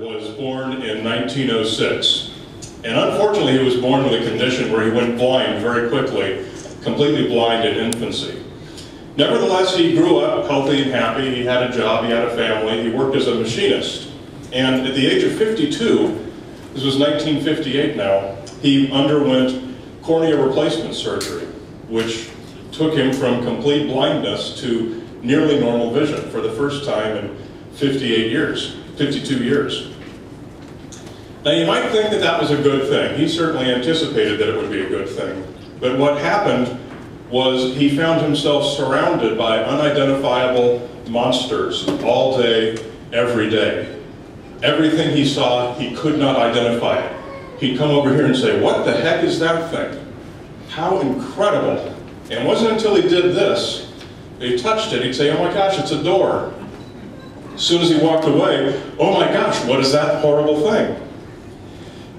was born in 1906. And unfortunately, he was born with a condition where he went blind very quickly, completely blind in infancy. Nevertheless, he grew up healthy and happy. He had a job, he had a family, he worked as a machinist. And at the age of 52, this was 1958 now, he underwent cornea replacement surgery, which took him from complete blindness to nearly normal vision for the first time in 52 years. Now you might think that that was a good thing. He certainly anticipated that it would be a good thing. But what happened was he found himself surrounded by unidentifiable monsters all day, every day. Everything he saw, he could not identify it. He'd come over here and say, "What the heck is that thing? How incredible." And it wasn't until he did this, he touched it, he'd say, "Oh my gosh, it's a door." As soon as he walked away, "Oh my gosh, what is that horrible thing?"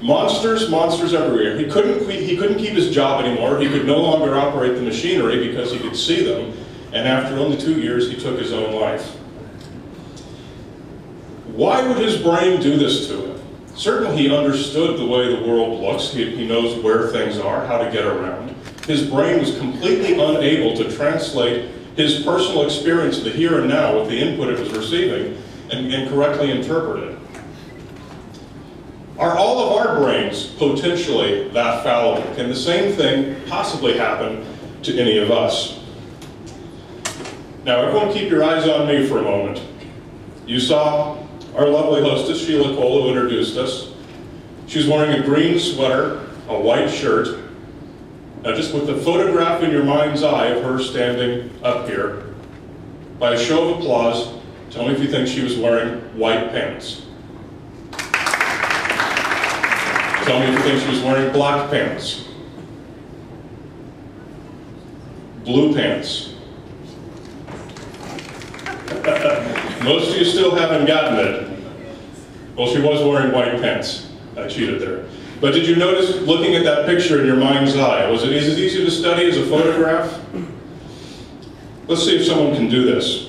Monsters, monsters everywhere. He couldn't keep his job anymore. He could no longer operate the machinery because he could see them. And after only 2 years, he took his own life. Why would his brain do this to him? Certainly he understood the way the world looks. He knows where things are, how to get around. His brain was completely unable to translate his personal experience of the here and now with the input it was receiving and correctly interpret it. Are all of our brains potentially that fallible? Can the same thing possibly happen to any of us? Now everyone keep your eyes on me for a moment. You saw our lovely hostess, Sheila Cole, who introduced us. She was wearing a green sweater, a white shirt. Now just with the photograph in your mind's eye of her standing up here, by a show of applause, tell me if you think she was wearing white pants. Tell me if you think she was wearing black pants. Blue pants. Most of you still haven't gotten it. Well, she was wearing white pants. I cheated there. But did you notice, looking at that picture in your mind's eye, was it as easy to study as a photograph? Let's see if someone can do this.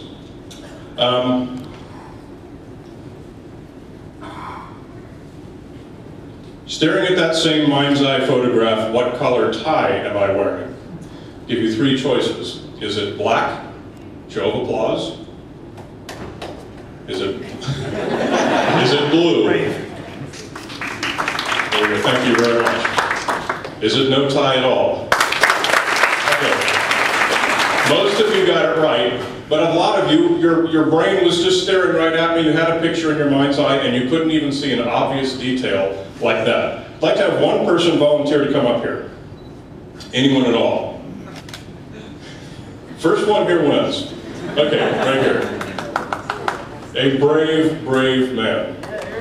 Staring at that same mind's eye photograph, what color tie am I wearing? Give you 3 choices. Is it black? Show of applause. Is it blue? There you go. Thank you very much. Is it no tie at all? Okay. Most of you got it right, but a lot of you, your brain was just staring right at me. You had a picture in your mind's eye, and you couldn't even see an obvious detail like that. I'd like to have one person volunteer to come up here. Anyone at all? First one here wins. Okay, right here. A brave, brave man. Right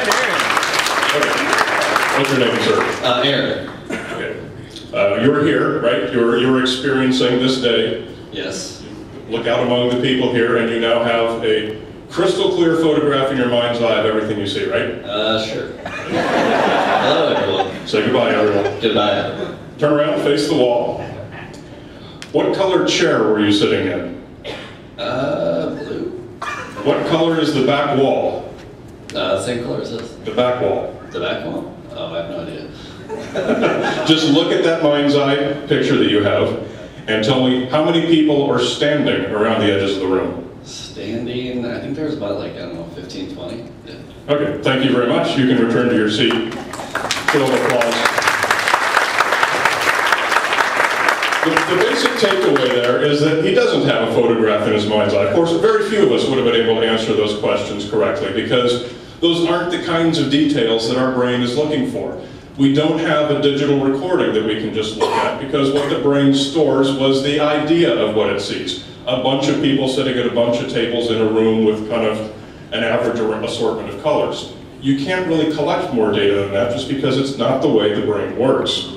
here. Okay. What's your name, sir? Aaron. Okay. You're here, right? You're experiencing this day. Yes. Look out among the people here, and you now have a crystal clear photograph in your mind's eye of everything you see, right? Sure. Hello, everyone. Say goodbye, everyone. Goodbye. Turn around, face the wall. What colored chair were you sitting in? Blue. What color is the back wall? Same color as this. The back wall. The back wall? Oh, I have no idea. Just look at that mind's eye picture that you have and tell me how many people are standing around the edges of the room. Standing, I think there's about like, I don't know, 15, 20. Yeah. Okay, thank you very much. You can return to your seat. Show of applause. The basic takeaway there is that he doesn't have a photograph in his mind's eye. Of course, very few of us would have been able to answer those questions correctly because those aren't the kinds of details that our brain is looking for. We don't have a digital recording that we can just look at because what the brain stores was the idea of what it sees. A bunch of people sitting at a bunch of tables in a room with kind of an average assortment of colors. You can't really collect more data than that just because it's not the way the brain works.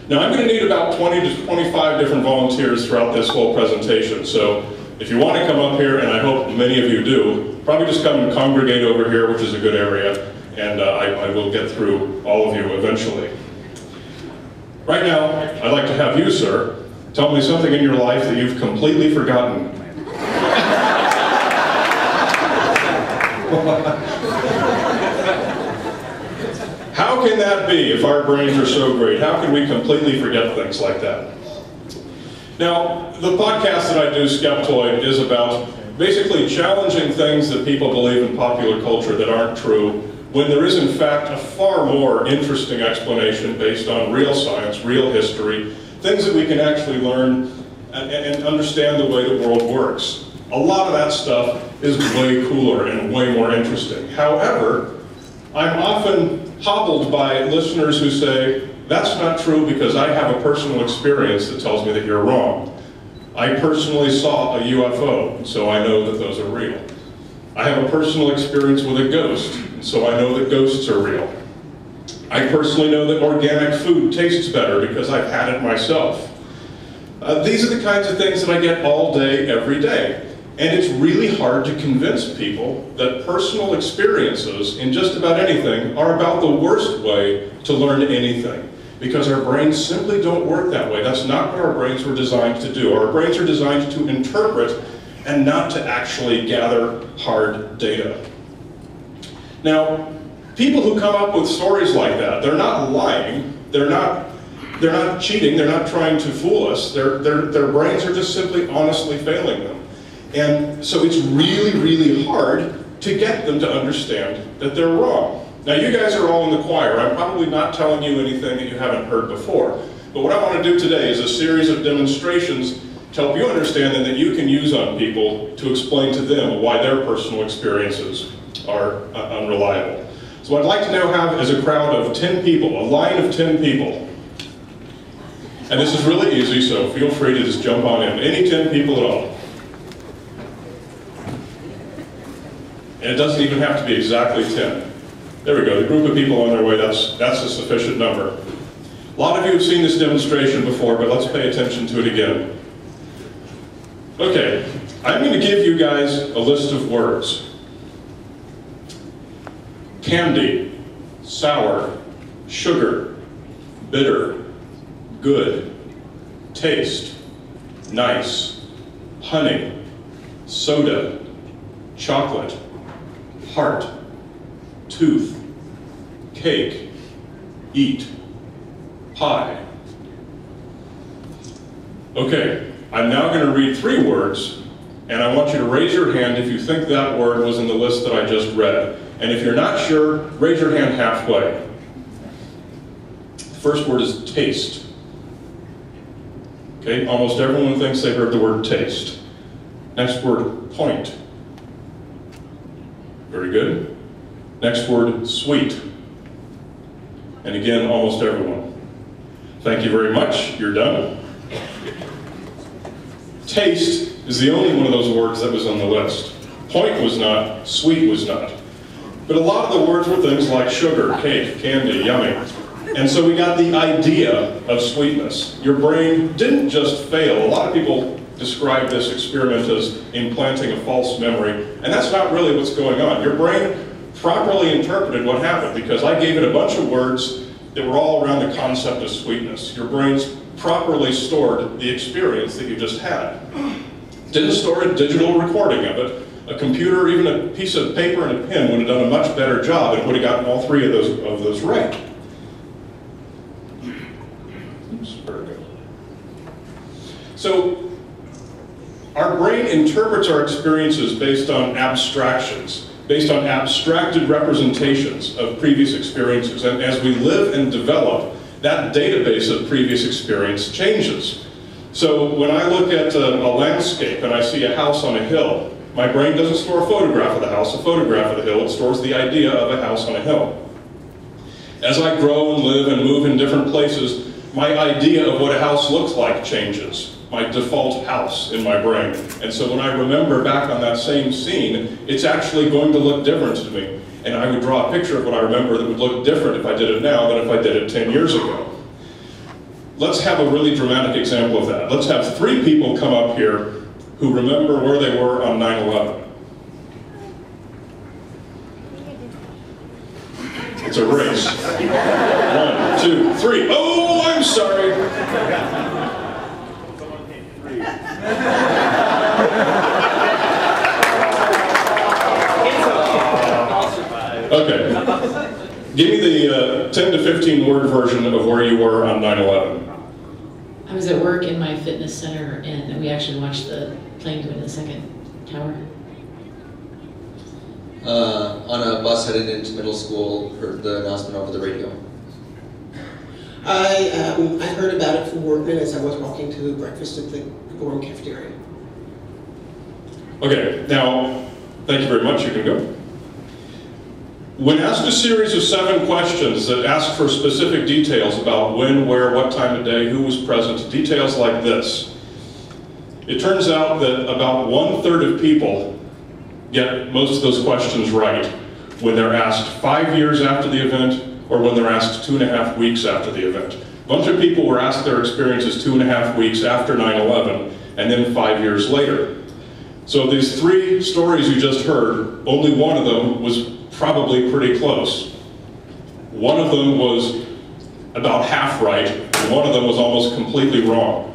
Now I'm going to need about 20 to 25 different volunteers throughout this whole presentation, so if you want to come up here, and I hope many of you do, probably just come and congregate over here, which is a good area, and I will get through all of you eventually. Right now, I'd like to have you, sir, tell me something in your life that you've completely forgotten. How can that be if our brains are so great? How can we completely forget things like that? Now, the podcast that I do, Skeptoid, is about basically challenging things that people believe in popular culture that aren't true, when there is in fact a far more interesting explanation based on real science, real history, things that we can actually learn and understand the way the world works. A lot of that stuff is way cooler and way more interesting. However, I'm often hobbled by listeners who say, that's not true because I have a personal experience that tells me that you're wrong. I personally saw a UFO, so I know that those are real. I have a personal experience with a ghost, so I know that ghosts are real. I personally know that organic food tastes better because I've had it myself. These are the kinds of things that I get all day, every day. And it's really hard to convince people that personal experiences in just about anything are about the worst way to learn anything. Because our brains simply don't work that way. That's not what our brains were designed to do. Our brains are designed to interpret and not to actually gather hard data. Now, people who come up with stories like that, they're not lying, they're not cheating, they're not trying to fool us. Their brains are just simply honestly failing them. And so it's really, really hard to get them to understand that they're wrong. Now, you guys are all in the choir. I'm probably not telling you anything that you haven't heard before. But what I want to do today is a series of demonstrations to help you understand and that you can use on people to explain to them why their personal experiences are unreliable. So what I'd like to now have is a crowd of 10 people, a line of 10 people. And this is really easy, so feel free to just jump on in. Any 10 people at all. And it doesn't even have to be exactly 10. There we go, the group of people on their way, that's a sufficient number. A lot of you have seen this demonstration before, but let's pay attention to it again. Okay, I'm going to give you guys a list of words. Candy, sour, sugar, bitter, good, taste, nice, honey, soda, chocolate, heart, tooth, cake, eat, pie. Okay, I'm now going to read 3 words, and I want you to raise your hand if you think that word was in the list that I just read. And if you're not sure, raise your hand halfway. The first word is taste. Okay, almost everyone thinks they heard the word taste. Next word, point. Very good. Next word, sweet. And again, almost everyone. Thank you very much. You're done. Taste is the only one of those words that was on the list. Point was not, sweet was not. But a lot of the words were things like sugar, cake, candy, yummy. And so we got the idea of sweetness. Your brain didn't just fail. A lot of people describe this experiment as implanting a false memory, and that's not really what's going on. Your brain properly interpreted what happened because I gave it a bunch of words that were all around the concept of sweetness. Your brain's properly stored the experience that you just had. Didn't store a digital recording of it. A computer or even a piece of paper and a pen would have done a much better job and would have gotten all 3 of those right. Oops, very good. So, our brain interprets our experiences based on abstractions, based on abstracted representations of previous experiences. And as we live and develop, that database of previous experience changes. So when I look at a landscape and I see a house on a hill, my brain doesn't store a photograph of the house, a photograph of the hill, it stores the idea of a house on a hill. As I grow and live and move in different places, my idea of what a house looks like changes. My default house in my brain. And so when I remember back on that same scene, it's actually going to look different to me. And I would draw a picture of what I remember that would look different if I did it now than if I did it 10 years ago. Let's have a really dramatic example of that. Let's have 3 people come up here who remember where they were on 9/11. It's a race. 1, 2, 3. Oh, I'm sorry. Give me the 10 to 15 word version of where you were on 9/11. I was at work in my fitness center, and we actually watched the plane go into the second tower. On a bus headed into middle school, heard the announcement over the radio. I heard about it from Workman as I was walking to breakfast at the Gorham cafeteria. Okay, now, thank you very much, you can go. When asked a series of 7 questions that ask for specific details about when, where, what time of day, who was present, details like this, it turns out that about 1/3 of people get most of those questions right when they're asked 5 years after the event or when they're asked 2.5 weeks after the event. A bunch of people were asked their experiences 2.5 weeks after 9/11 and then 5 years later. So these 3 stories you just heard, only one of them was probably pretty close. One of them was about half right, and one of them was almost completely wrong.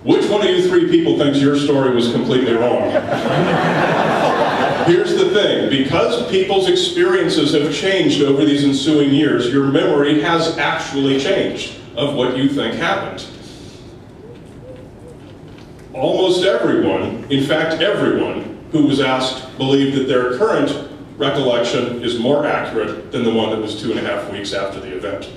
Which one of you 3 people thinks your story was completely wrong? Here's the thing, because people's experiences have changed over these ensuing years, your memory has actually changed of what you think happened. Almost everyone, in fact everyone, who was asked believed that their current recollection is more accurate than the one that was 2.5 weeks after the event.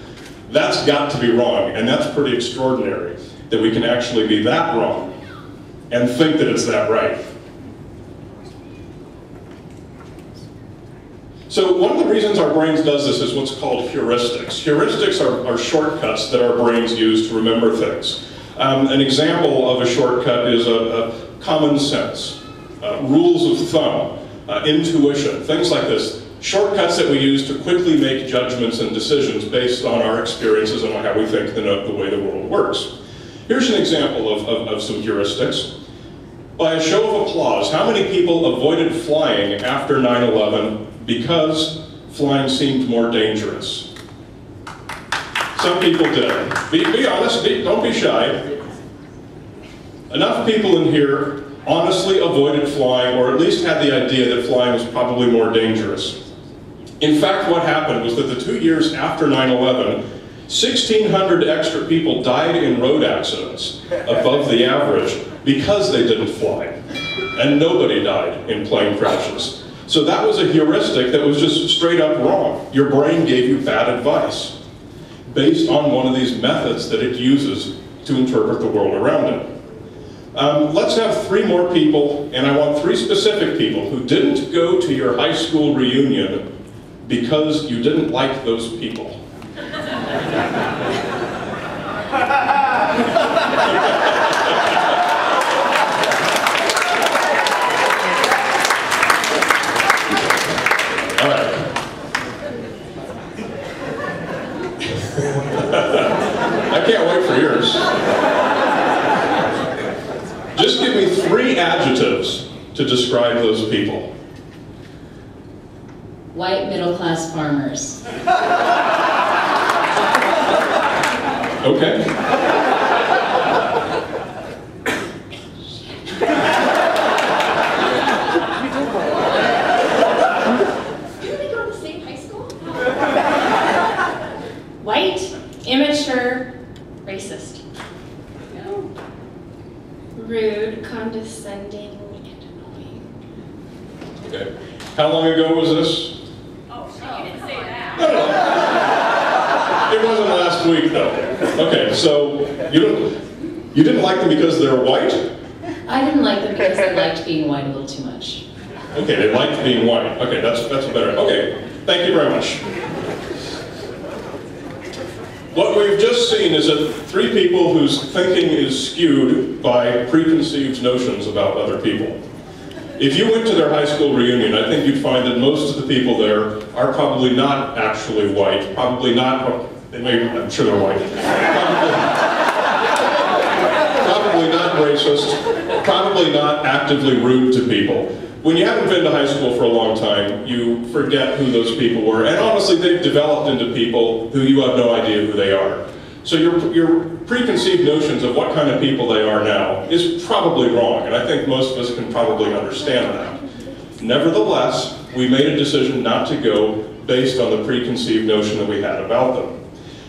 That's got to be wrong, and that's pretty extraordinary, that we can actually be that wrong and think that it's that right. So one of the reasons our brains does this is what's called heuristics. Heuristics are shortcuts that our brains use to remember things. An example of a shortcut is a common sense, rules of thumb, intuition, things like this. Shortcuts that we use to quickly make judgments and decisions based on our experiences and on how we think the way the world works. Here's an example of some heuristics. By a show of applause, how many people avoided flying after 9/11 because flying seemed more dangerous? Some people did. Be honest, don't be shy. Enough people in here honestly avoided flying, or at least had the idea that flying was probably more dangerous. In fact, what happened was that the 2 years after 9/11, 1,600 extra people died in road accidents above the average because they didn't fly. And nobody died in plane crashes. So that was a heuristic that was just straight up wrong. Your brain gave you bad advice based on one of these methods that it uses to interpret the world around it. Let's have 3 more people, and I want 3 specific people who didn't go to your high school reunion because you didn't like those people. All right. I can't wait for yours. Just give me 3 adjectives to describe those people. White middle-class farmers. Okay. Didn't we go to the same high school? White, immature, racist. No. Rude, condescending, and annoying. Okay. How long ago was this? Oh, you didn't say that. No. It wasn't last week, though. Okay, so you didn't like them because they're white? I didn't like them because they liked being white a little too much. Okay, they liked being white. Okay, that's better. Okay, thank you very much. What we've just seen is that 3 people whose thinking is skewed by preconceived notions about other people. If you went to their high school reunion, I think you'd find that most of the people there are probably not actually white, probably not, I'm sure they're white, probably not racist, probably not actively rude to people. When you haven't been to high school for a long time, you forget who those people were, and honestly, they've developed into people who you have no idea who they are. So your preconceived notions of what kind of people they are now is probably wrong, and I think most of us can probably understand that. Nevertheless, we made a decision not to go based on the preconceived notion that we had about them.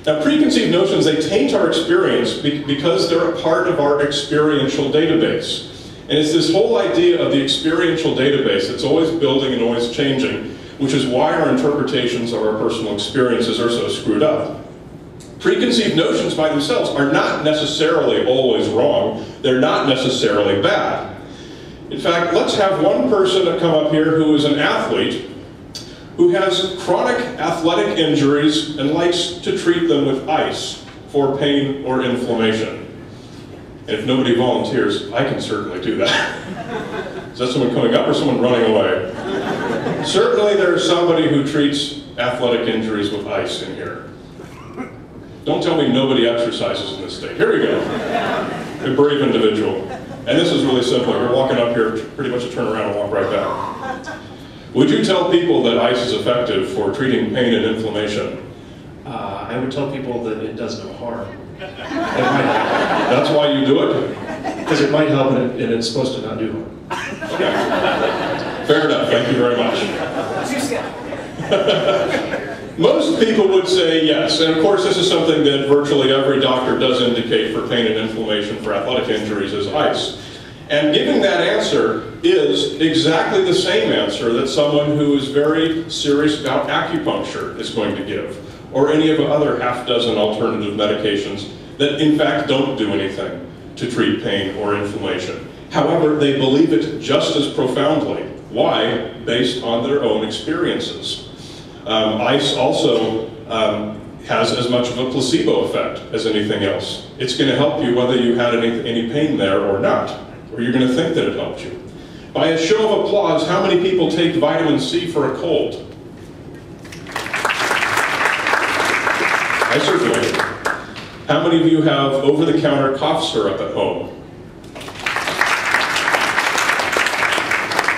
Now, preconceived notions, they taint our experience because they're a part of our experiential database. And it's this whole idea of the experiential database that's always building and always changing, which is why our interpretations of our personal experiences are so screwed up. Preconceived notions by themselves are not necessarily always wrong. They're not necessarily bad. In fact, let's have one person come up here who is an athlete who has chronic athletic injuries and likes to treat them with ice for pain or inflammation. And if nobody volunteers, I can certainly do that. Is that someone coming up or someone running away? Certainly there's somebody who treats athletic injuries with ice in here. Don't tell me nobody exercises in this state. Here we go. A brave individual. And this is really simple. You're walking up here, pretty much to turn around and walk right back. Would you tell people that ice is effective for treating pain and inflammation? I would tell people that it does no harm. That's why you do it? Because it might help and it's supposed to not do harm. Okay. Fair enough. Thank you very much. Most people would say yes, and of course this is something that virtually every doctor does indicate for pain and inflammation for athletic injuries is ice. And giving that answer is exactly the same answer that someone who is very serious about acupuncture is going to give, or any of the other half dozen alternative medications that in fact don't do anything to treat pain or inflammation. However, they believe it just as profoundly. Why? Based on their own experiences. Ice also has as much of a placebo effect as anything else. It's going to help you whether you had any pain there or not, or you're going to think that it helped you. By a show of applause, how many people take vitamin C for a cold? I certainly do. How many of you have over-the-counter cough syrup at home?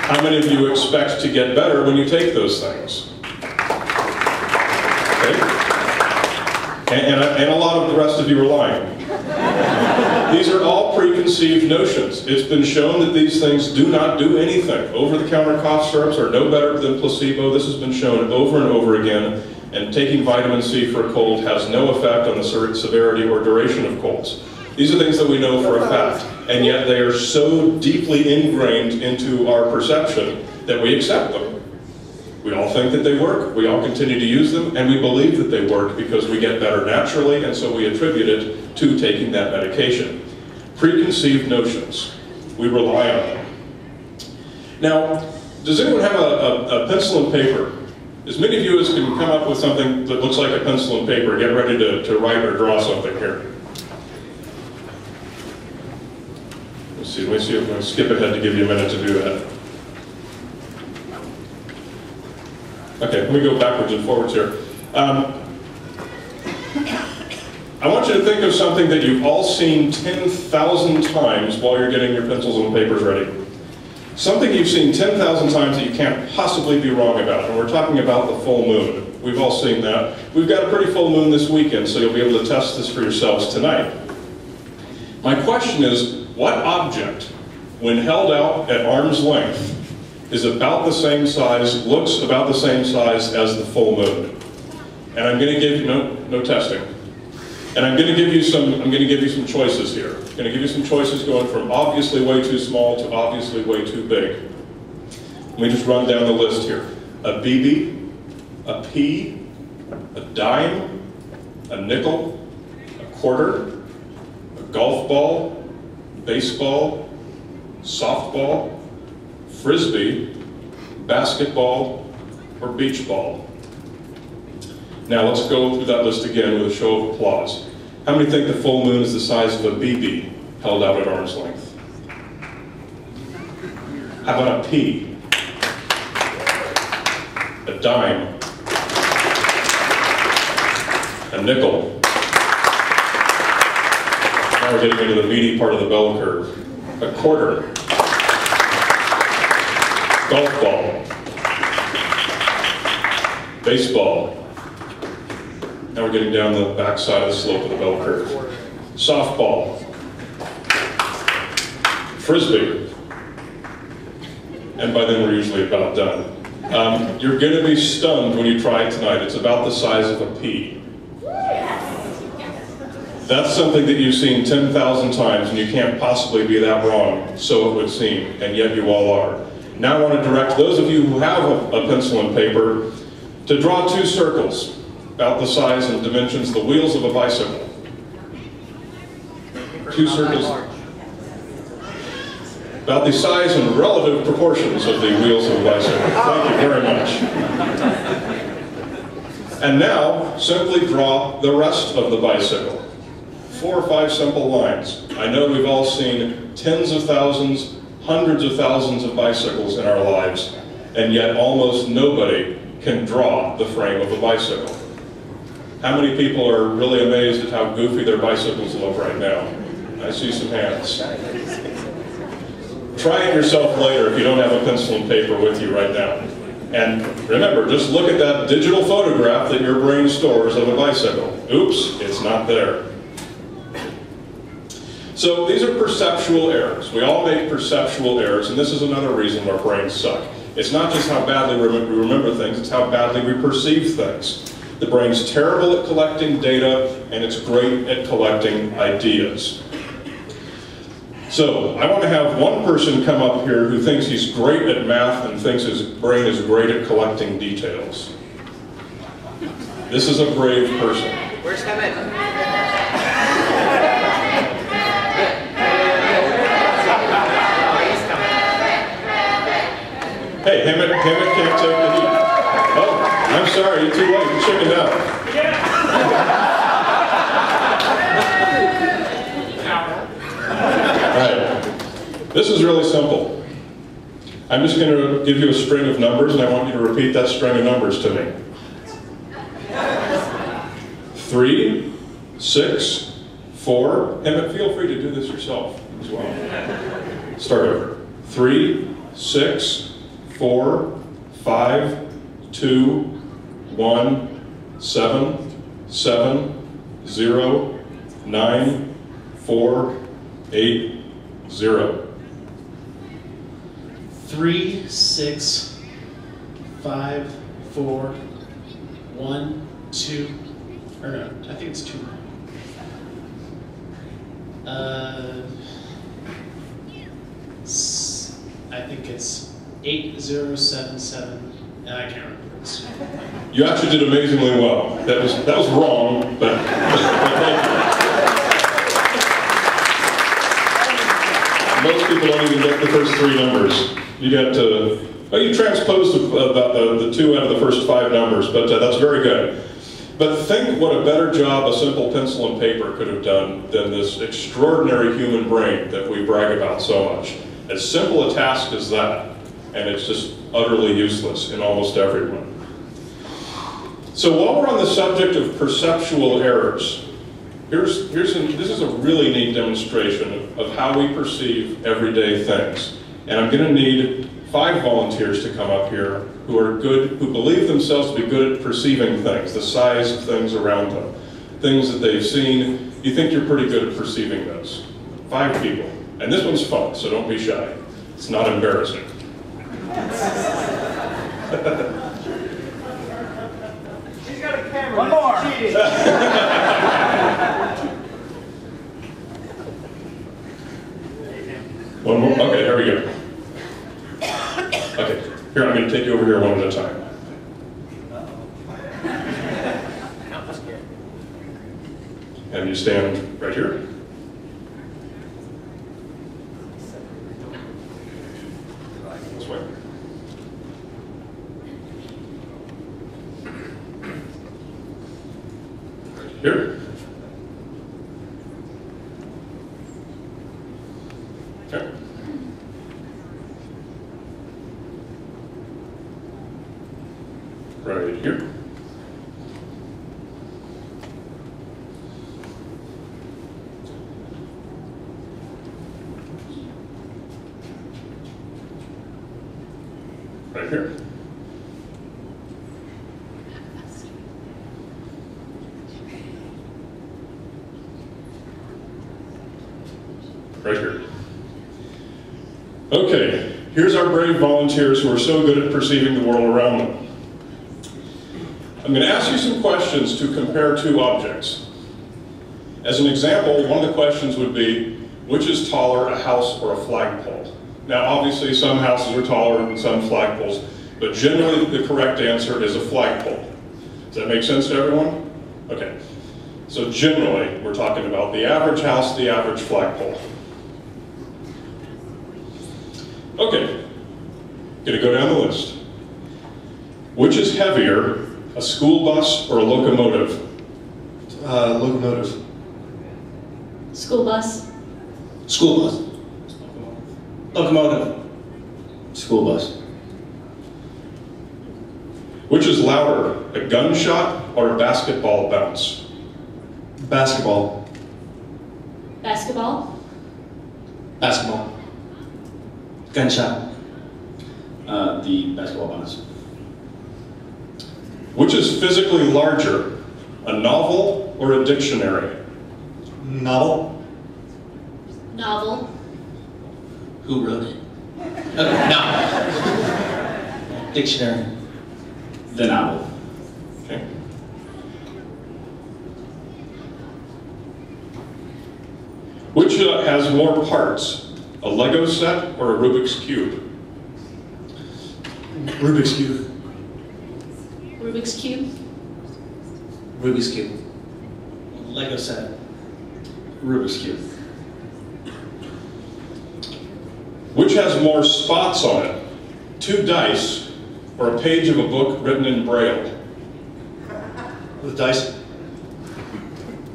How many of you expect to get better when you take those things? Okay. And a lot of the rest of you are lying. These are all preconceived notions. It's been shown that these things do not do anything. Over-the-counter cough syrups are no better than placebo. This has been shown over and over again. And taking vitamin C for a cold has no effect on the severity or duration of colds. These are things that we know for a fact, and yet they are so deeply ingrained into our perception that we accept them. We all think that they work, we all continue to use them, and we believe that they work because we get better naturally, and so we attribute it to taking that medication. Preconceived notions. We rely on them. Now, does anyone have a pencil and paper? As many of you as can come up with something that looks like a pencil and paper, get ready to write or draw something here. Let me see if I'm going to skip ahead to give you a minute to do that. Okay, let me go backwards and forwards here. I want you to think of something that you've all seen 10,000 times while you're getting your pencils and papers ready. Something you've seen 10,000 times that you can't possibly be wrong about, and we're talking about the full moon. We've all seen that. We've got a pretty full moon this weekend, so you'll be able to test this for yourselves tonight. My question is, what object, when held out at arm's length, is about the same size, looks about the same size as the full moon? And I'm going to give you, no testing. And I'm going to give you some choices here. I'm going to give you some choices going from obviously way too small to obviously way too big. Let me just run down the list here. A BB, a P, a dime, a nickel, a quarter, a golf ball, baseball, softball, frisbee, basketball, or beach ball. Now let's go through that list again with a show of applause. How many think the full moon is the size of a BB held out at arm's length? How about a P? A dime? A nickel? Now we're getting into the meaty part of the bell curve. A quarter? Golf ball? Baseball? Now we're getting down the back side of the slope of the bell curve. Softball. Frisbee. And by then we're usually about done. You're going to be stunned when you try it tonight. It's about the size of a pea. That's something that you've seen 10,000 times, and you can't possibly be that wrong, so it would seem, and yet you all are. Now I want to direct those of you who have a pencil and paper to draw 2 circles about the size and dimensions of the wheels of a bicycle. 2 circles about the size and relative proportions of the wheels of a bicycle. Thank you very much. And now, simply draw the rest of the bicycle. 4 or 5 simple lines. I know we've all seen tens of thousands, hundreds of thousands of bicycles in our lives, and yet almost nobody can draw the frame of a bicycle. How many people are really amazed at how goofy their bicycles look right now? I see some hands. Try it yourself later if you don't have a pencil and paper with you right now. And remember, just look at that digital photograph that your brain stores of a bicycle. Oops, it's not there. So these are perceptual errors. We all make perceptual errors, and this is another reason our brains suck. It's not just how badly we remember things, it's how badly we perceive things. The brain's terrible at collecting data, and it's great at collecting ideas. So I want to have one person come up here who thinks he's great at math and thinks his brain is great at collecting details. This is a brave person. Where's Hemet? Hey, Hemet can't take the heat. Oh, I'm sorry, you're too late. You chickened out. Right. This is really simple. I'm just going to give you a string of numbers, and I want you to repeat that string of numbers to me. 3, 6, 4. Hemet, feel free to do this yourself as well. Start over. 3, 6, 4, 5, 2, 1, 7, 7, 0, 9, 4, 8, 0. 3, 6, 5, 4, 1, 2, or no, I think it's 2. I think it's 8077, and I can't remember. You actually did amazingly well. That was wrong, but thank you. Most people don't even get the first 3 numbers. You got to, well, you transposed about the 2 out of the first 5 numbers, but that's very good. But think what a better job a simple pencil and paper could have done than this extraordinary human brain that we brag about so much. As simple a task as that, and it's just utterly useless in almost everyone. So while we're on the subject of perceptual errors, this is a really neat demonstration of how we perceive everyday things. And I'm going to need 5 volunteers to come up here who are good, who believe themselves to be good at perceiving things, the size of things around them, things that they've seen. You think you're pretty good at perceiving those. 5 people. And this one's fun, so don't be shy. It's not embarrassing. She's got a camera. One more. One more? Okay, here we go. Okay, here, I'm going to take you over here one at a time. And you stand right here. This way. Right here. Okay. Right here. Right here. Right here. Okay, Here's our brave volunteers who are so good at perceiving the world around them. I'm going to ask you some questions to compare two objects. As an example, one of the questions would be, which is taller, a house or a flagpole? Now, obviously, some houses are taller than some flagpoles, but generally the correct answer is a flagpole. Does that make sense to everyone? Okay. So generally, we're talking about the average house, the average flagpole. Okay, gonna go down the list. Which is heavier, a school bus or a locomotive? Locomotive. School bus. School bus. Locomotive. School bus. Which is louder, a gunshot or a basketball bounce? Basketball. Basketball. Basketball. Gunshot. The basketball bounce. Which is physically larger, a novel or a dictionary? Novel. Novel. Who wrote it? No. Dictionary. The novel. Okay. Which has more parts, a Lego set or a Rubik's Cube? Rubik's Cube. Rubik's Cube. Rubik's Cube. Lego set. Rubik's Cube. Which has more spots on it, 2 dice or a page of a book written in Braille? The dice.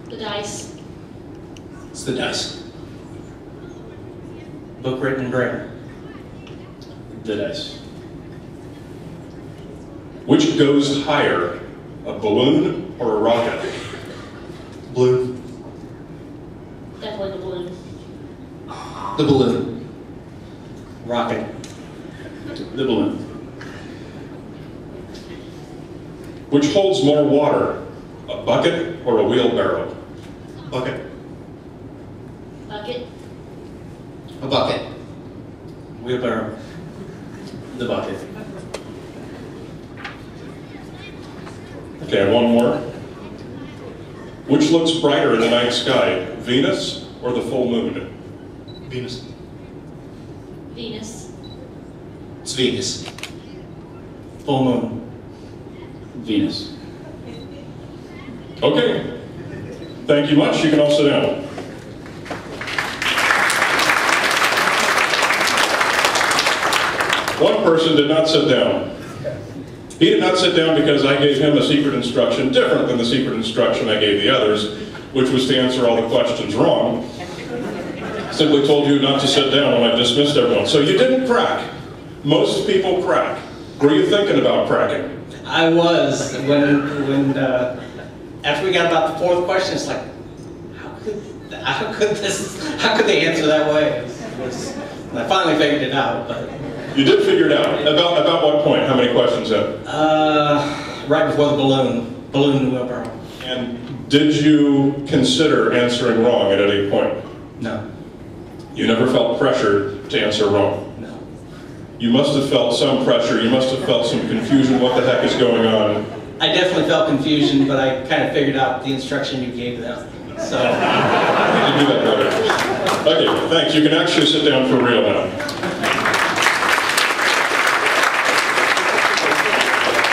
The dice. It's the dice. Book written in Braille. The dice. Which goes higher, a balloon or a rocket? Blue. Definitely the balloon. The balloon. Rocket. The balloon. Which holds more water, a bucket or a wheelbarrow? Bucket. Bucket. A bucket. Wheelbarrow. The bucket. Okay, and one more. Which looks brighter in the night sky, Venus or the full moon? Venus. Venus. It's Venus. Full moon. Venus. Okay, thank you much. You can all sit down. One person did not sit down. He did not sit down because I gave him a secret instruction different than the secret instruction I gave the others, which was to answer all the questions wrong. Simply told you not to sit down when I dismissed everyone. So you didn't crack. Most people crack. Were you thinking about cracking? I was when after we got about the 4th question, it's like, how could they answer that way? And I finally figured it out, but You did figure it out. About what point? How many questions in? right before the balloon and wheelbarrow. And did you consider answering wrong at any point? No, You never felt pressured to answer wrong. no. You must have felt some pressure. You must have felt some confusion. What the heck is going on? I definitely felt confusion, but I kind of figured out the instruction you gave them. So You do that better. Okay, thanks. You can actually sit down for real now.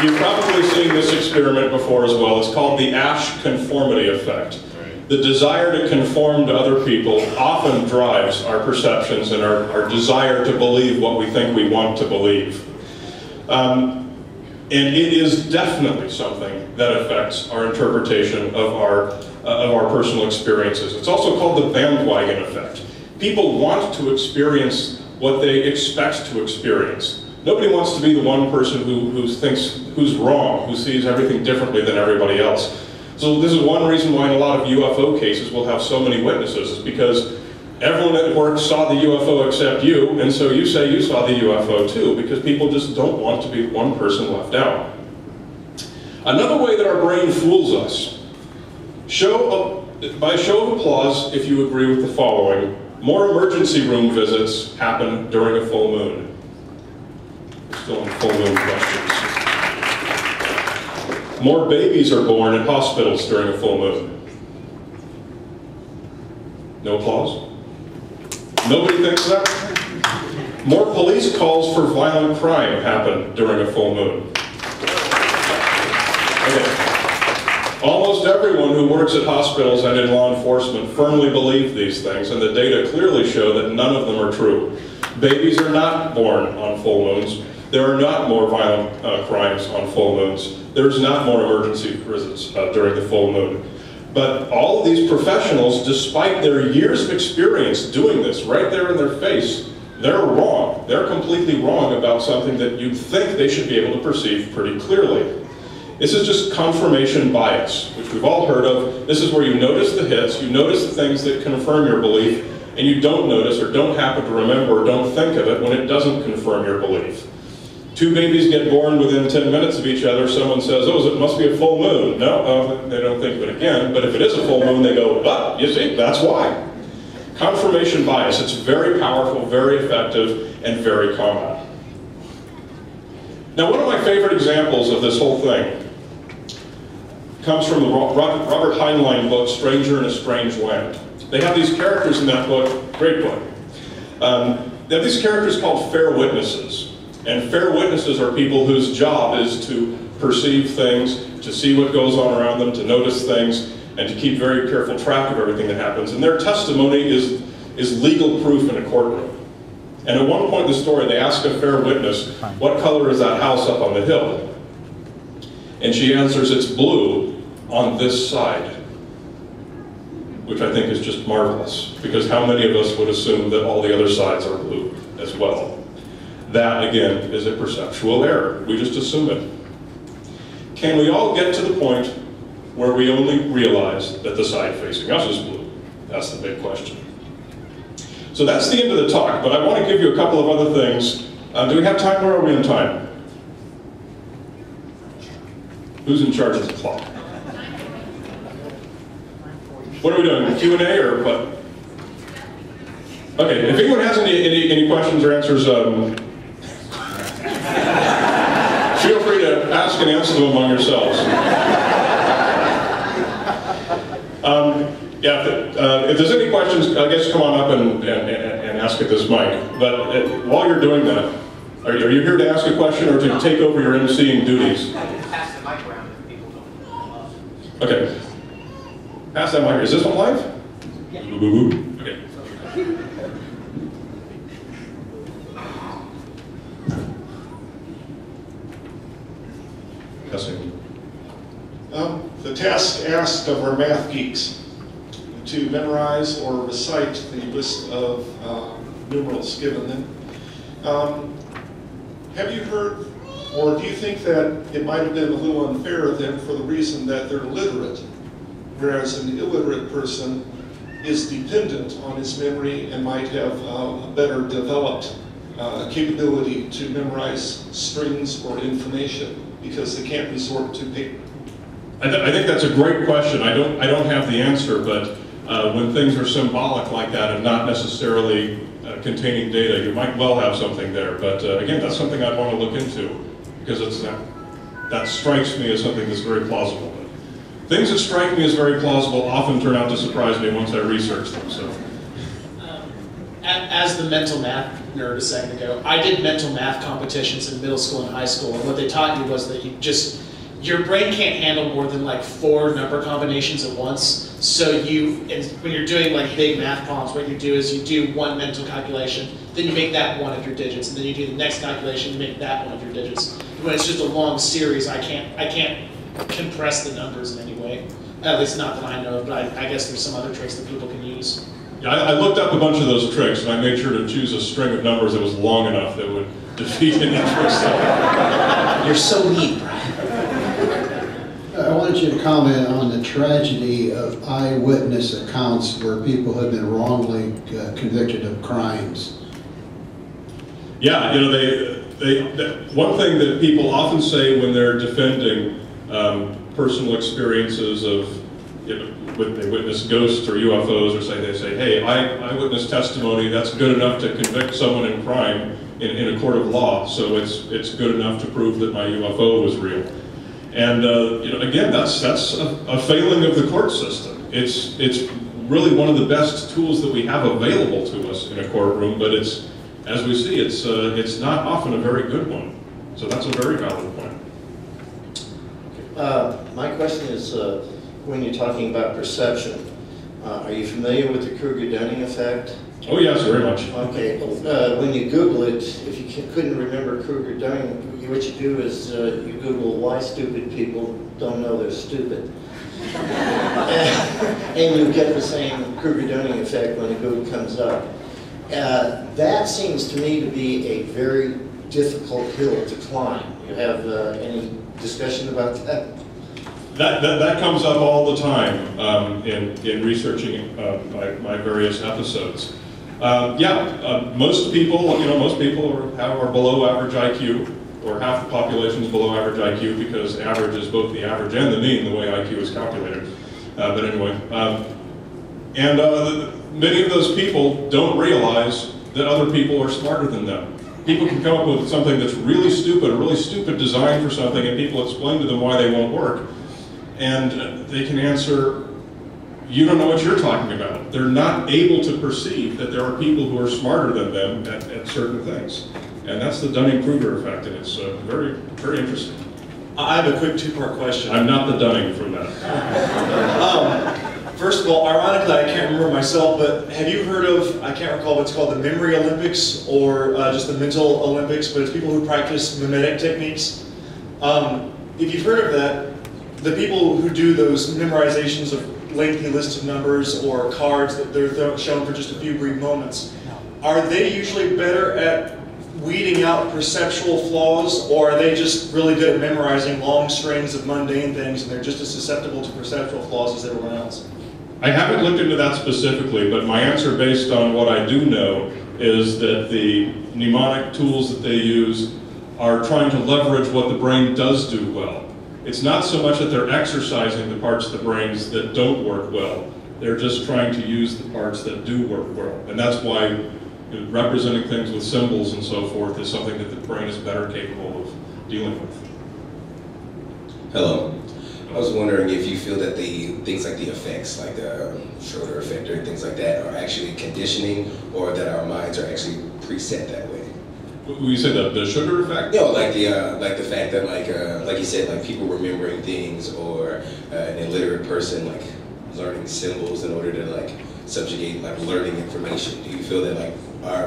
You've probably seen this experiment before as well. It's called the Ash conformity effect. The desire to conform to other people often drives our perceptions and our desire to believe what we think we want to believe. And it is definitely something that affects our interpretation of our personal experiences. It's also called the bandwagon effect. People want to experience what they expect to experience. Nobody wants to be the one person who's wrong, who sees everything differently than everybody else. So this is one reason why in a lot of UFO cases we'll have so many witnesses, is because everyone at work saw the UFO except you, and so you say you saw the UFO too, because people just don't want to be one person left out. Another way that our brain fools us, by show of applause if you agree with the following: more emergency room visits happen during a full moon. Still on full moon questions. More babies are born in hospitals during a full moon. No applause? Nobody thinks that? More police calls for violent crime happen during a full moon. Okay. Almost everyone who works at hospitals and in law enforcement firmly believe these things, and the data clearly show that none of them are true. Babies are not born on full moons. There are not more violent crimes on full moons. There's not more emergency visits during the full moon. But all of these professionals, despite their years of experience doing this right there in their face, they're wrong. They're completely wrong about something that you'd think they should be able to perceive pretty clearly. This is just confirmation bias, which we've all heard of. This is where you notice the hits, you notice the things that confirm your belief, and you don't notice or don't happen to remember or don't think of it when it doesn't confirm your belief. Two babies get born within 10 minutes of each other. Someone says, oh, it must be a full moon. No, they don't think of it again. But if it is a full moon, they go, but, you see, that's why. Confirmation bias, it's very powerful, very effective, and very common. Now, one of my favorite examples of this whole thing comes from the Robert Heinlein book, Stranger in a Strange Land. They have these characters in that book, great book. They have these characters called fair witnesses. And fair witnesses are people whose job is to perceive things, to see what goes on around them, to notice things, and to keep very careful track of everything that happens. And their testimony is legal proof in a courtroom. And at one point in the story, they ask a fair witness, what color is that house up on the hill? And she answers, it's blue on this side. Which I think is just marvelous, because how many of us would assume that all the other sides are blue as well? That, again, is a perceptual error. We just assume it. Can we all get to the point where we only realize that the side facing us is blue? That's the big question. So that's the end of the talk, but I want to give you a couple of other things. Do we have time, or are we in time? Who's in charge of the clock? What are we doing, Q&A or what? Okay, if anyone has any questions or answers, feel free to ask and answer them among yourselves. If there's any questions, I guess come on up and ask at this mic. But while you're doing that, are you here to ask a question or to take over your emceeing duties? Pass the mic around if people don't. Okay. Pass that mic. Is this one live? Yeah. Okay. The task asked of our math geeks to memorize or recite the list of numerals given them. Have you heard, or do you think that it might have been a little unfair of them for the reason that they're literate, whereas an illiterate person is dependent on his memory and might have a better developed capability to memorize strings or information because they can't resort to paper? I think that's a great question. I don't have the answer, but when things are symbolic like that and not necessarily containing data, you might well have something there. But again, that's something I'd want to look into because that strikes me as something that's very plausible. But things that strike me as very plausible often turn out to surprise me once I research them. So, as the mental math nerd a second ago, I did mental math competitions in middle school and high school, and what they taught you was that your brain can't handle more than like 4 number combinations at once. So when you're doing like big math problems, what you do is you do one mental calculation, then you make that one of your digits, and then you do the next calculation, you make that one of your digits. When it's just a long series, I can't compress the numbers in any way. At least not that I know of, but I guess there's some other tricks that people can use. Yeah, I looked up a bunch of those tricks, and I made sure to choose a string of numbers that was long enough that would defeat any trick. You're so neat, Brian. I wanted you to comment on the tragedy of eyewitness accounts where people have been wrongly convicted of crimes. Yeah, you know, one thing that people often say when they're defending personal experiences of they witness ghosts or UFOs, or they say, hey, eyewitness testimony, that's good enough to convict someone in crime in a court of law, so it's good enough to prove that my UFO was real. And again, that's a failing of the court system. It's really one of the best tools that we have available to us in a courtroom, but as we see, it's not often a very good one. So that's a very valid point. My question is, when you're talking about perception, are you familiar with the Kruger-Dunning effect? Oh yes, very much. Okay, when you Google it, if you couldn't remember Kruger-Dunning, what you do is you Google why stupid people don't know they're stupid. And you get the same Kruger-Dunning effect when a Google comes up. That seems to me to be a very difficult hill to climb. You have any discussion about that? That comes up all the time in researching my various episodes. Most people are below average IQ, or half the population is below average IQ, because average is both the average and the mean, the way IQ is calculated. But anyway, many of those people don't realize that other people are smarter than them. People can come up with something that's really stupid, a really stupid design for something, and people explain to them why they won't work. And they can answer, you don't know what you're talking about. They're not able to perceive that there are people who are smarter than them at certain things. And that's the Dunning-Kruger effect, and it's very, very interesting. I have a quick two-part question. I'm not the Dunning from that. First of all, ironically, I can't remember myself, but have you heard of, I can't recall what's called the Memory Olympics, or just the Mental Olympics, but it's people who practice mimetic techniques. If you've heard of that, the people who do those memorizations of lengthy lists of numbers or cards that they're shown for just a few brief moments, are they usually better at weeding out perceptual flaws, or are they just really good at memorizing long strings of mundane things and they're just as susceptible to perceptual flaws as everyone else? I haven't looked into that specifically, but my answer based on what I do know is that the mnemonic tools that they use are trying to leverage what the brain does do well. It's not so much that they're exercising the parts of the brains that don't work well. They're just trying to use the parts that do work well. And that's why representing things with symbols and so forth is something that the brain is better capable of dealing with. Hello. I was wondering if you feel that things like the effects, like the Schroeder effect or things like that, are actually conditioning, or that our minds are actually preset that way. When you say the Schroeder effect? No, like the fact that like you said, like people remembering things, or an illiterate person like learning symbols in order to like subjugate like learning information. Do you feel that like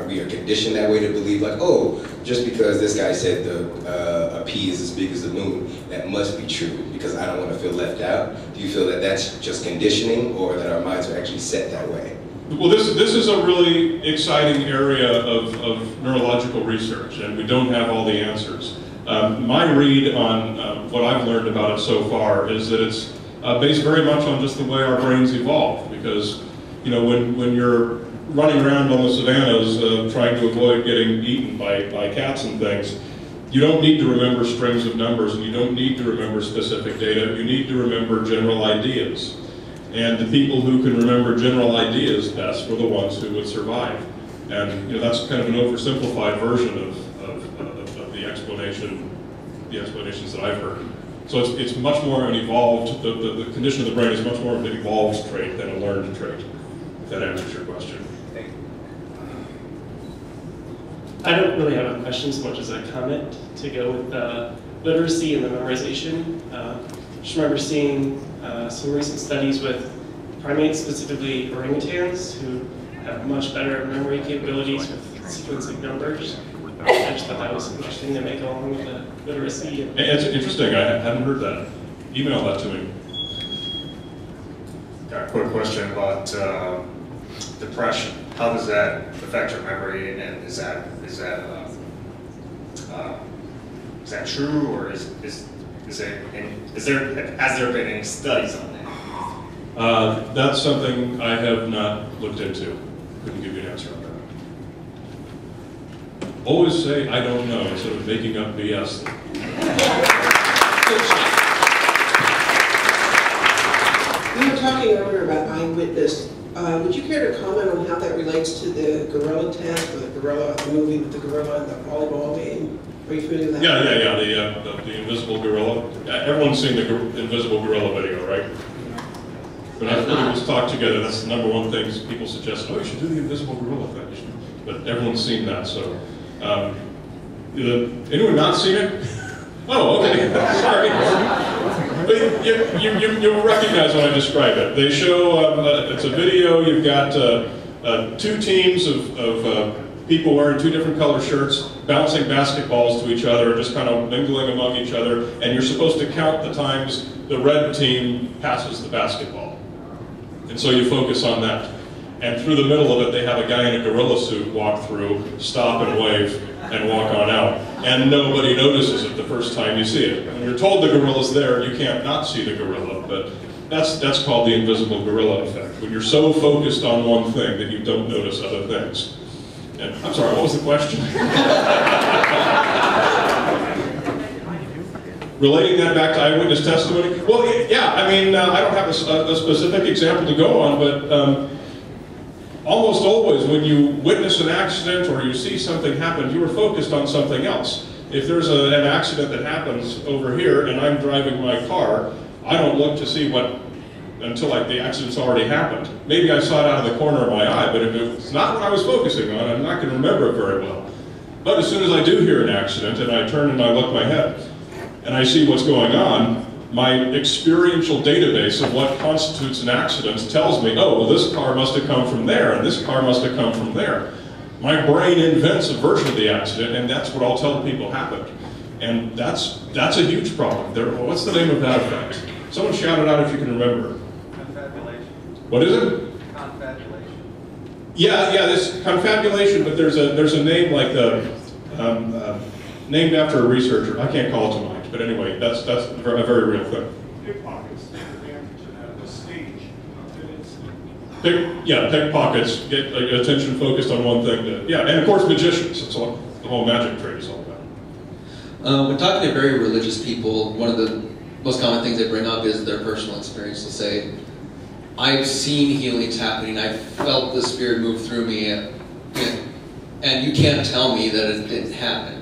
we are conditioned that way to believe like, oh, just because this guy said a pea is as big as the moon, that must be true because I don't want to feel left out? Do you feel that that's just conditioning, or that our minds are actually set that way? Well, this is a really exciting area of neurological research, and we don't have all the answers. My read on what I've learned about it so far is that it's based very much on just the way our brains evolve, because when you're running around on the savannas trying to avoid getting eaten by cats and things, you don't need to remember strings of numbers, and you don't need to remember specific data. You need to remember general ideas. And the people who can remember general ideas best were the ones who would survive. And that's kind of an oversimplified version of the explanations that I've heard. So it's much more an evolved, the condition of the brain is much more of an evolved trait than a learned trait, if that answers your question. I don't really have a question so much as a comment to go with literacy and the memorization. Just remember seeing some recent studies with primates, specifically orangutans, who have much better memory capabilities with sequencing numbers. I just thought that was interesting to make along with the literacy. It's interesting. I hadn't heard that. Email that to me. Got a quick question about depression. How does that affect your memory, and is that true, or has there been any studies on that? That's something I have not looked into. Couldn't give you an answer on that. Always say I don't know instead of making up BS. We have time talking earlier about eyewitness. Would you care to comment on how that relates to the gorilla test, or the gorilla, the movie with the gorilla and the volleyball game? Are you familiar with that? Yeah. The invisible gorilla. Everyone's seen the invisible gorilla video, right? When everybody was talked together, that's the number one thing people suggest. Oh, you should do the invisible gorilla thing. But everyone's seen that, so. Anyone not seen it? Oh, okay. Sorry. But you'll recognize when I describe it. They show, it's a video, you've got two teams of people wearing two different color shirts, bouncing basketballs to each other, just kind of mingling among each other, and you're supposed to count the times the red team passes the basketball. And so you focus on that. And through the middle of it, they have a guy in a gorilla suit walk through, stop and wave, and walk on out. And nobody notices it the first time you see it. When you're told the gorilla's there, you can't not see the gorilla, but that's called the invisible gorilla effect. When you're so focused on one thing that you don't notice other things. And I'm sorry, what was the question? Relating that back to eyewitness testimony? Well, yeah, I mean, I don't have a specific example to go on, but almost always when you witness an accident or you see something happen, you are focused on something else. If there's an accident that happens over here and I'm driving my car, I don't look to see what, until like the accident's already happened. Maybe I saw it out of the corner of my eye, but if it's not what I was focusing on, I'm not going to remember it very well. But as soon as I do hear an accident and I turn and I look my head and I see what's going on, my experiential database of what constitutes an accident tells me, oh, well, this car must have come from there, and this car must have come from there. My brain invents a version of the accident, and that's what I'll tell people happened. And that's a huge problem. What's the name of that effect? Someone shout it out if you can remember. Confabulation. What is it? Confabulation. Yeah, this confabulation, but there's a name like named after a researcher. I can't call it to mind. But anyway, that's a very real thing. Pickpockets, the stage. Pickpockets, get attention focused on one thing. And of course magicians. That's what the whole magic trade is all about. When talking to very religious people, one of the most common things they bring up is their personal experience. They'll say, I've seen healings happening, I felt the Spirit move through me, and you can't tell me that it didn't happen.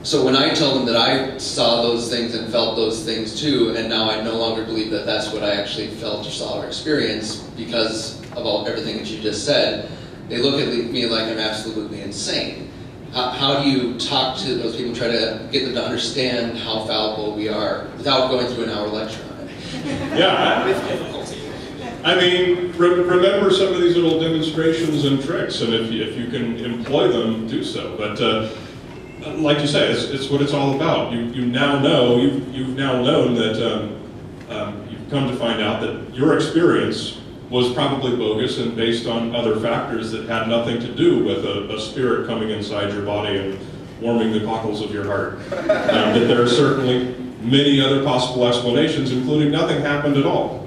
So when I tell them that I saw those things and felt those things too, and now I no longer believe that that's what I actually felt or saw or experienced because of everything that you just said, they look at me like I'm absolutely insane. How do you talk to those people, try to get them to understand how fallible we are without going through an hour lecture on it? Yeah, I mean, remember some of these little demonstrations and tricks, and if you can employ them, do so. But like you say, it's what it's all about. You now know, you've now known that you've come to find out that your experience was probably bogus and based on other factors that had nothing to do with a spirit coming inside your body and warming the cockles of your heart. That there are certainly many other possible explanations, including nothing happened at all.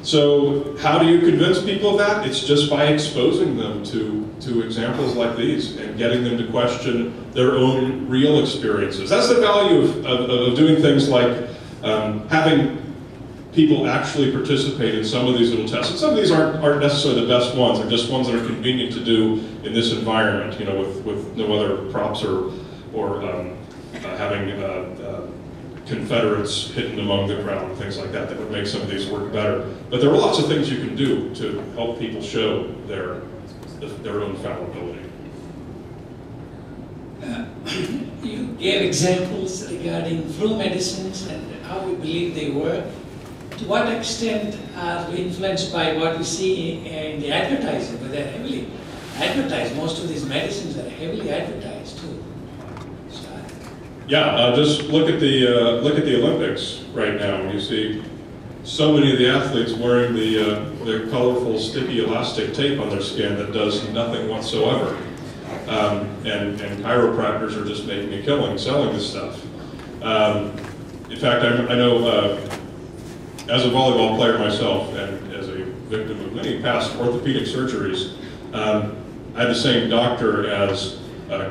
So how do you convince people of that? It's just by exposing them to examples like these and getting them to question their own real experiences. That's the value of doing things like having people actually participate in some of these little tests. And some of these aren't necessarily the best ones. They're just ones that are convenient to do in this environment, you know, with no other props or having Confederates hidden among the crowd and things like that would make some of these work better. But there are lots of things you can do to help people show their own fallibility. You gave examples regarding flu medicines and how we believe they work. To what extent are we influenced by what we see in the advertising? But they're heavily advertised. Most of these medicines are heavily advertised too. Yeah, just look at the Olympics right now. You see so many of the athletes wearing the colorful, sticky, elastic tape on their skin that does nothing whatsoever. And chiropractors are just making a killing selling this stuff. In fact, I know as a volleyball player myself and as a victim of many past orthopedic surgeries, I had the same doctor as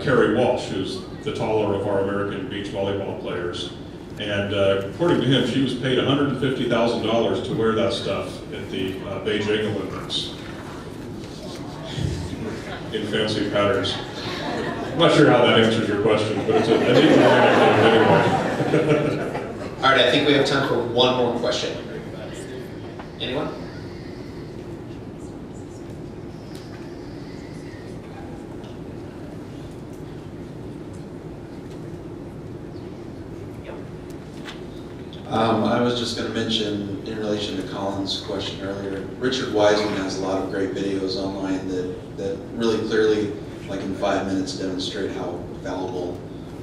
Kerry Walsh, who's the taller of our American beach volleyball players. And according to him, she was paid $150,000 to wear that stuff at the Beijing Olympics in fancy patterns. I'm not sure how that answers your question, but it's a neat anyway. All right, I think we have time for one more question. Anyone? I was just going to mention, in relation to Colin's question earlier, Richard Wiseman has a lot of great videos online that really clearly, like in 5 minutes, demonstrate how fallible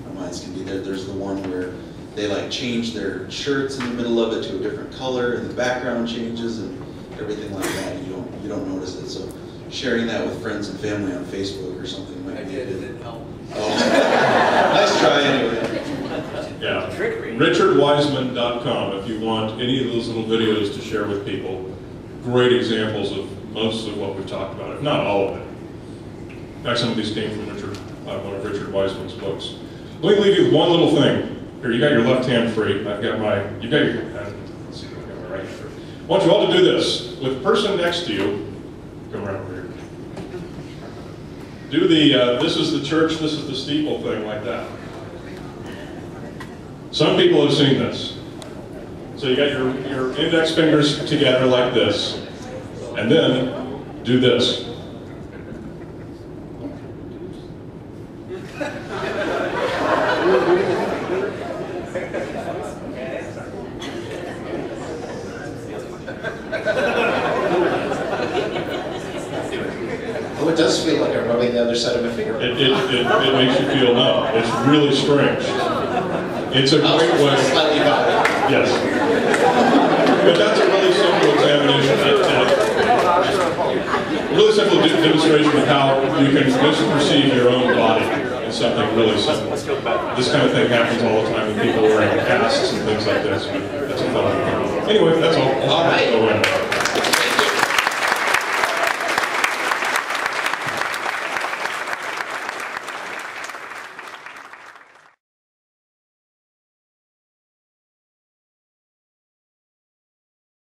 our minds can be. There's the one where they like change their shirts in the middle of it to a different color, and the background changes and everything like that. And you don't notice it. So sharing that with friends and family on Facebook or something might be good. Oh, nice try anyway. Yeah, richardwiseman.com if you want any of those little videos to share with people. Great examples of most of what we've talked about, if not all of it. In fact, some of these came from one of Richard Wiseman's books. Let me leave you with one little thing. Here, you got your left hand free. I've got you got your, let's see if I got my right hand free. I want you all to do this. With the person next to you, come around over here. Do the, this is the church, this is the steeple thing, like that. Some people have seen this. So you got your index fingers together like this, and then do this. Oh, it does feel like I'm rubbing the other side of my finger. It makes you feel numb. It's really strange. It's a great way. Slightly violent. Yes. But that's a really simple examination. Really simple demonstration of how you can misperceive your own body in something really simple. This kind of thing happens all the time with people wearing casts and things like this. But that's a fun one. Anyway, that's all. All right.